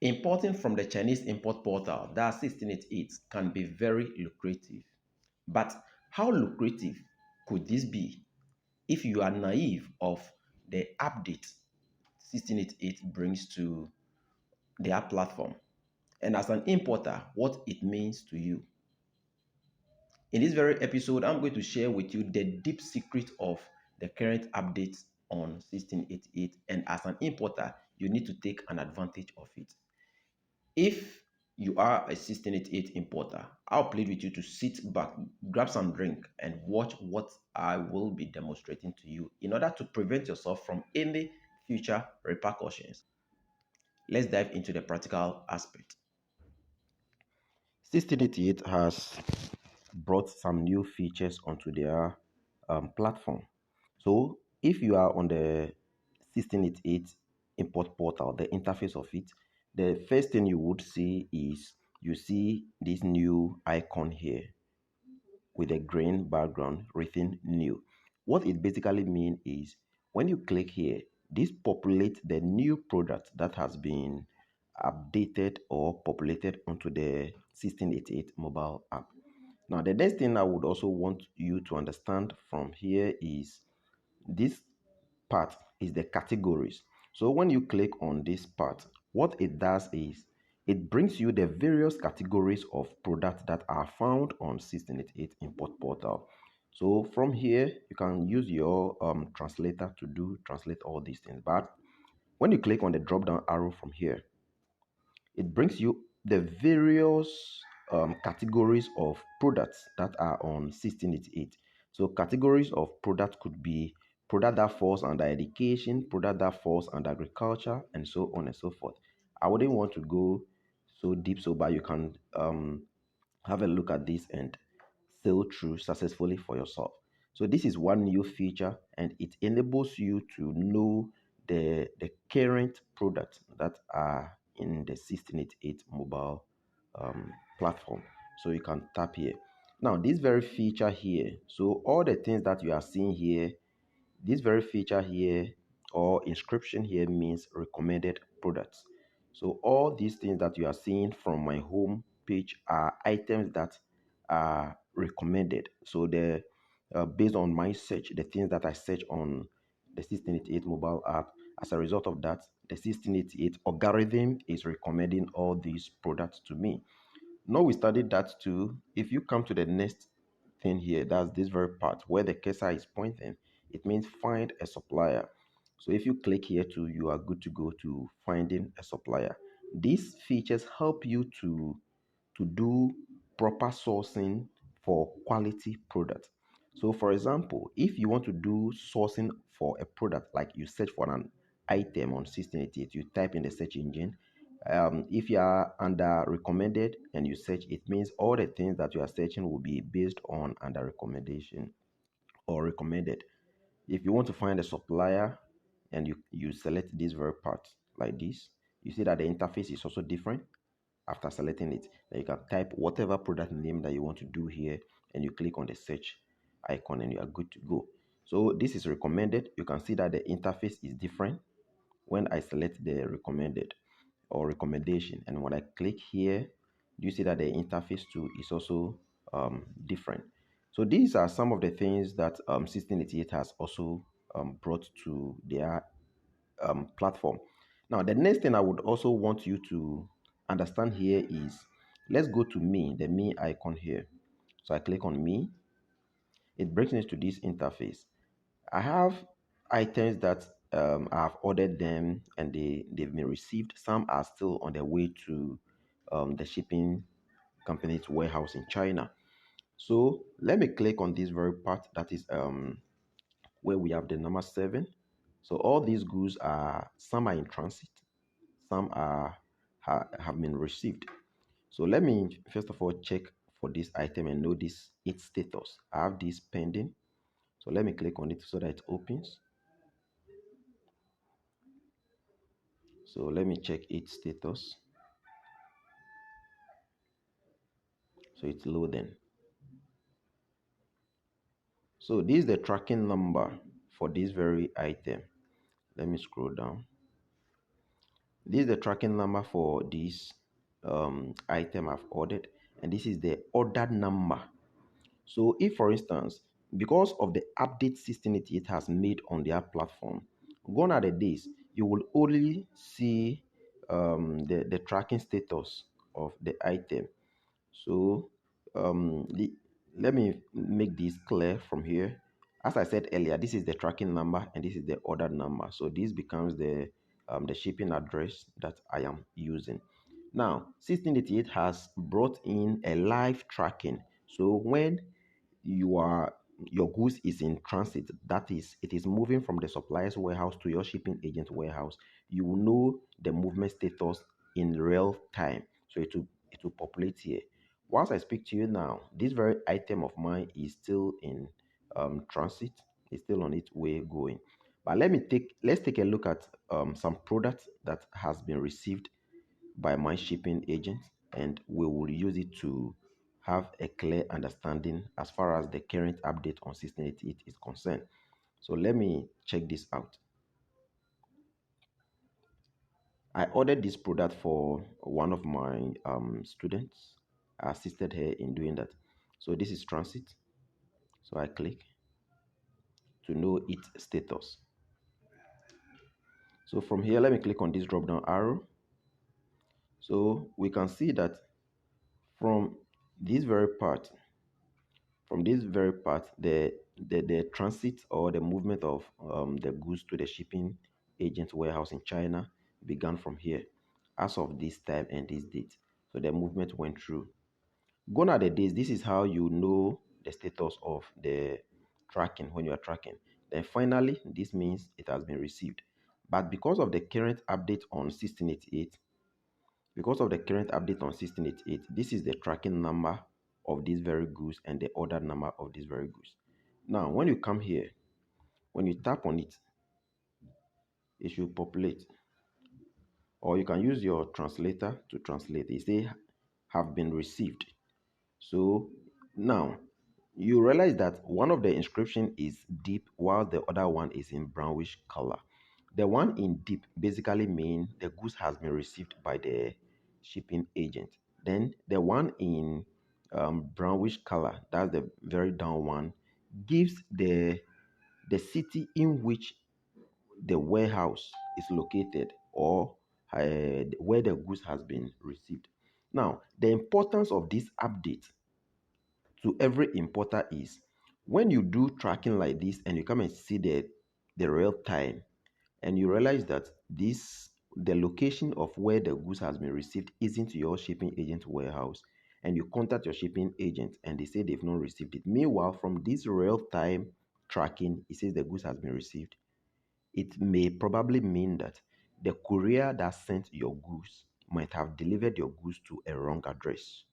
Importing from the Chinese import portal, that 1688, can be very lucrative. But how lucrative could this be if you are naive of the update 1688 brings to their platform? And as an importer, what it means to you. In this very episode, I'm going to share with you the deep secret of the current updates on 1688. And as an importer, you need to take an advantage of it. If you are a 1688 importer, I'll plead with you to sit back, grab some drink, and watch what I will be demonstrating to you in order to prevent yourself from any future repercussions. Let's dive into the practical aspect. 1688 has brought some new features onto their platform. So if you are on the 1688 import portal, the interface of it, the first thing you would see is you see this new icon here with a green background written new. What it basically means is when you click here, this populates the new product that has been updated or populated onto the 1688 mobile app. Now, the next thing I would also want you to understand from here is this part is the categories. So when you click on this part, what it does is it brings you the various categories of products that are found on 1688 import portal. So from here, you can use your translator to translate all these things. But when you click on the drop down arrow from here, it brings you the various categories of products that are on 1688. So categories of product could be product that falls under education, product that falls under agriculture, and so on and so forth. I wouldn't want to go so deep, so but you can have a look at this and sail through successfully for yourself. So this is one new feature, and it enables you to know the current products that are in the 1688 mobile platform. So you can tap here. Now, this very feature here, so all the things that you are seeing here, this very feature here or inscription here means recommended products. So all these things that you are seeing from my home page are items that are recommended. So the based on my search, the things that I search on the 1688 mobile app, as a result of that, the 1688 algorithm is recommending all these products to me. Now we studied that too. If you come to the next thing here, that's this very part where the cursor is pointing, it means find a supplier. So if you click here too, you are good to go to finding a supplier. These features help you to do proper sourcing for quality products. So for example, if you want to do sourcing for a product, like you search for an item on 1688, you type in the search engine. If you are under recommended and you search, it means all the things that you are searching will be based on under recommendation or recommended. If you want to find a supplier and you select this very part like this, you see that the interface is also different. After selecting it, then you can type whatever product name that you want to do here, and you click on the search icon and you are good to go. So this is recommended. You can see that the interface is different when I select the recommended or recommendation, and when I click here, you see that the interface too is also different. So these are some of the things that 1688 has also brought to their platform. Now, the next thing I would also want you to understand here is, let's go to me, the me icon here. So I click on me, it brings me to this interface. I have items that I've ordered them and they've been received. Some are still on their way to the shipping company's warehouse in China. So let me click on this very part that is where we have the number 7. So all these goods are, some are in transit, some are have been received. So let me first of all check for this item and know this its status. I have this pending. So let me click on it so that it opens. So let me check its status. So it's loading. So this is the tracking number for this very item. Let me scroll down. This is the tracking number for this item I've ordered, and this is the order number. So if, for instance, because of the update system it has made on their platform, gone are the days you will only see the tracking status of the item. So let me make this clear from here. As I said earlier, this is the tracking number and this is the order number. So this becomes the shipping address that I am using. Now, 1688 has brought in a live tracking. So when you are your goods is in transit, that is, it is moving from the supplier's warehouse to your shipping agent warehouse, you will know the movement status in real time. So it will populate here. Once I speak to you now, this very item of mine is still in transit. It's still on its way going. But let's take a look at some products that has been received by my shipping agent, and we will use it to have a clear understanding as far as the current update on 1688 is concerned. So let me check this out. I ordered this product for one of my students. I assisted her in doing that. So this is transit. So I click to know its status. So from here, let me click on this drop down arrow. So we can see that from this very part, the transit or the movement of the goods to the shipping agent warehouse in China began from here as of this time and this date. So the movement went through. Gone are the days. This is how you know the status of the tracking when you are tracking. Then finally, this means it has been received. But because of the current update on 1688, this is the tracking number of these very goods and the order number of these very goods. Now, when you come here, when you tap on it, it should populate. Or you can use your translator to translate. It say have been received. So now you realize that one of the inscription is deep while the other one is in brownish color. The one in deep basically means the goods has been received by the shipping agent. Then the one in brownish color, that's the very down one, gives the city in which the warehouse is located, or where the goods has been received. Now, the importance of this update to every importer is when you do tracking like this and you come and see the real time, and you realize that this the location of where the goods has been received isn't your shipping agent warehouse, and you contact your shipping agent and they say they've not received it. Meanwhile, from this real time tracking, it says the goods has been received. It may probably mean that the courier that sent your goods might have delivered your goods to a wrong address.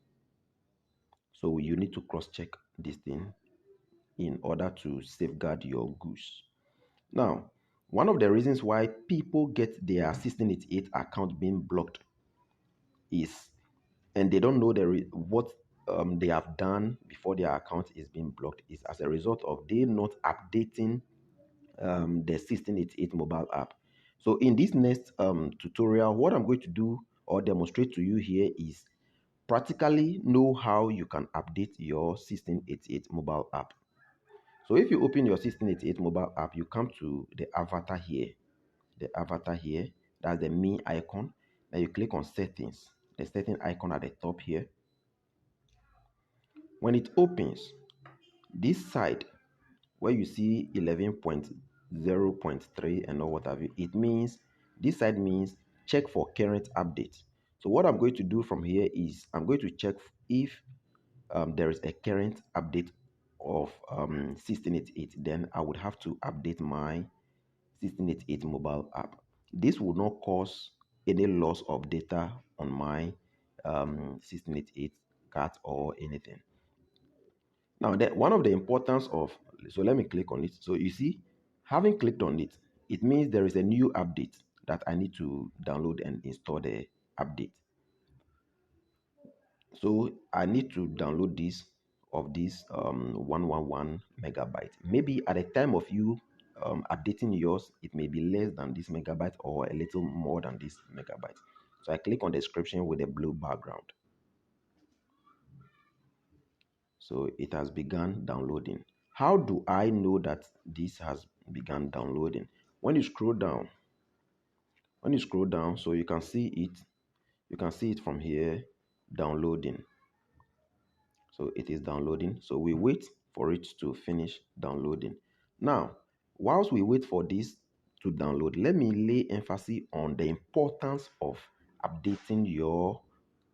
So you need to cross check this thing in order to safeguard your goods. Now, one of the reasons why people get their 1688 account being blocked is, and they don't know what they have done before their account is being blocked, is as a result of they not updating the 1688 mobile app. So in this next tutorial, what I'm going to do or demonstrate to you here is practically know how you can update your 1688 mobile app. So if you open your 1688 mobile app, you come to the avatar here. The avatar here, that's the me icon. Then you click on settings, the setting icon at the top here. When it opens, this side where you see 11.0.3 and all what have you, it means this side means check for current update. So what I'm going to do from here is I'm going to check if there is a current update of 1688. Then I would have to update my 1688 mobile app. This will not cause any loss of data on my 1688 card or anything. Now, one of the importance of, so let me click on it. So you see, having clicked on it, it means there is a new update that I need to download and install the update. So I need to download this 111 megabyte. Maybe at the time of you updating yours, it may be less than this megabyte or a little more than this megabyte. So I click on the description with a blue background. So it has begun downloading. How do I know that this has begun downloading? When you scroll down, so you can see it from here, downloading. So it is downloading. So we wait for it to finish downloading. Now, whilst we wait for this to download, let me lay emphasis on the importance of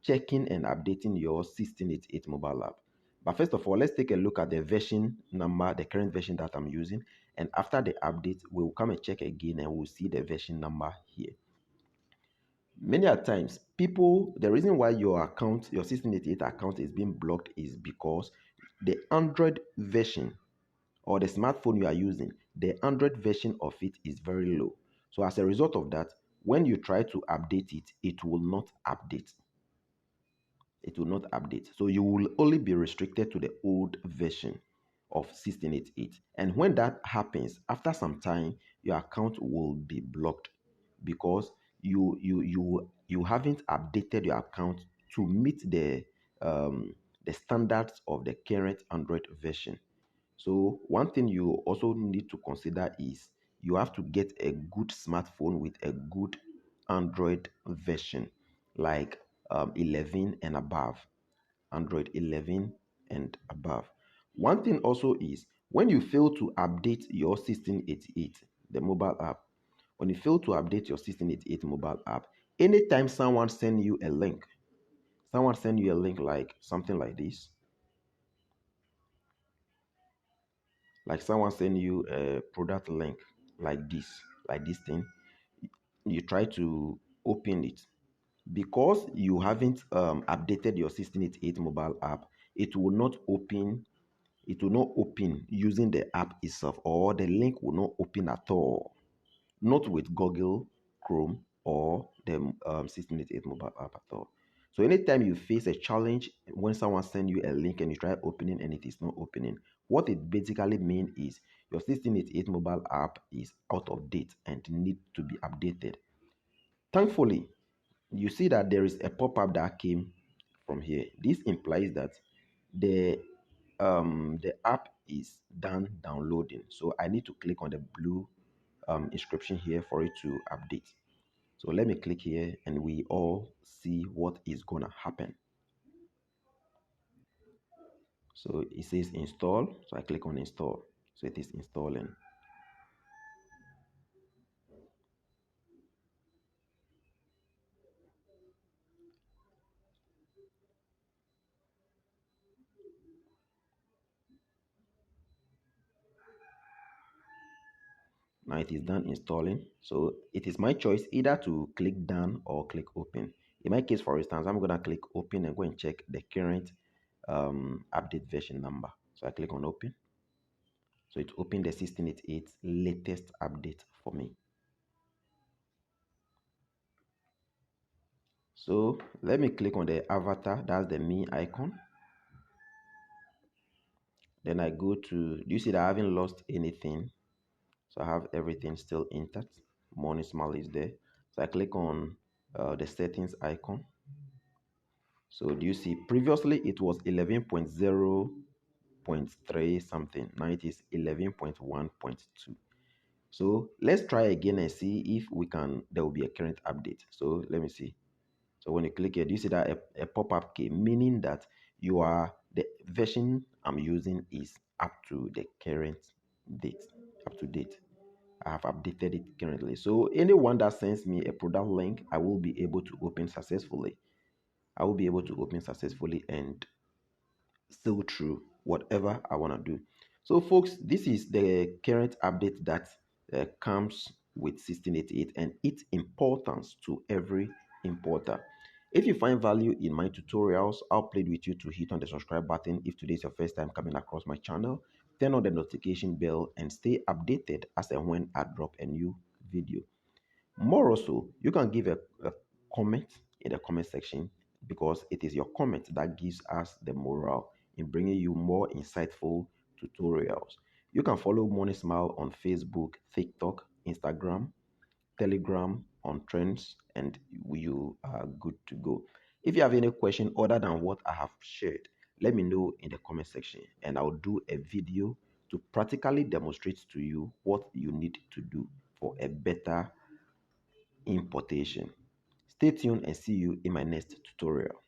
checking and updating your 1688 mobile app. But first of all, let's take a look at the version number, the current version that I'm using. And after the update, we'll come and check again and we'll see the version number here. Many a times, the reason why your 1688 account is being blocked is because the Android version or the smartphone you are using, the Android version of it is very low. So as a result of that, when you try to update it, it will not update. It will not update. So you will only be restricted to the old version of 1688. And when that happens, after some time, your account will be blocked because you haven't updated your account to meet the standards of the current Android version. So one thing you also need to consider is you have to get a good smartphone with a good Android version, like 11 and above. Android 11 and above. One thing also is when you fail to update your 1688, the mobile app, when you fail to update your 1688 mobile app, anytime someone send you a link like something like this, like someone send you a product link like this thing, you try to open it. Because you haven't updated your 1688 mobile app, it will not open using the app itself, or the link will not open at all, not with Google Chrome or the 1688 mobile app at all. So anytime you face a challenge when someone sends you a link and you try opening and it is not opening, what it basically means is your 1688 mobile app is out of date and need to be updated. Thankfully, you see that there is a pop-up that came from here. This implies that the the app is done downloading. So I need to click on the blue inscription here for it to update. So let me click here and we all see what is gonna happen. So it says install. So I click on install. So it is installing. Now it is done installing. So it is my choice either to click done or click open. In my case, for instance, I'm gonna click open and go and check the current update version number. So I click on open. So it opened the 1688 latest update for me. So let me click on the avatar, that's the me icon. Then I go to, do you see that I haven't lost anything? So I have everything still intact. Money smile is there. So I click on the settings icon. So do you see previously it was 11.0.3 something. Now it is 11.1.2. So let's try again and see if there will be a current update. So let me see. So when you click here, do you see that a pop-up came, meaning that the version I'm using is up to the current date, up to date. I have updated it currently. So anyone that sends me a product link, I will be able to open successfully. I will be able to open successfully and still through whatever I want to do. So folks, this is the current update that comes with 1688 and its importance to every importer. If you find value in my tutorials, I'll plead with you to hit on the subscribe button if today is your first time coming across my channel. Turn on the notification bell and stay updated as and when I drop a new video. More also, you can give a comment in the comment section because it is your comment that gives us the morale in bringing you more insightful tutorials. You can follow Money Smile on Facebook, TikTok, Instagram, Telegram, on Trends, and you are good to go. If you have any question other than what I have shared, let me know in the comment section, and I'll do a video to practically demonstrate to you what you need to do for a better importation. Stay tuned and see you in my next tutorial.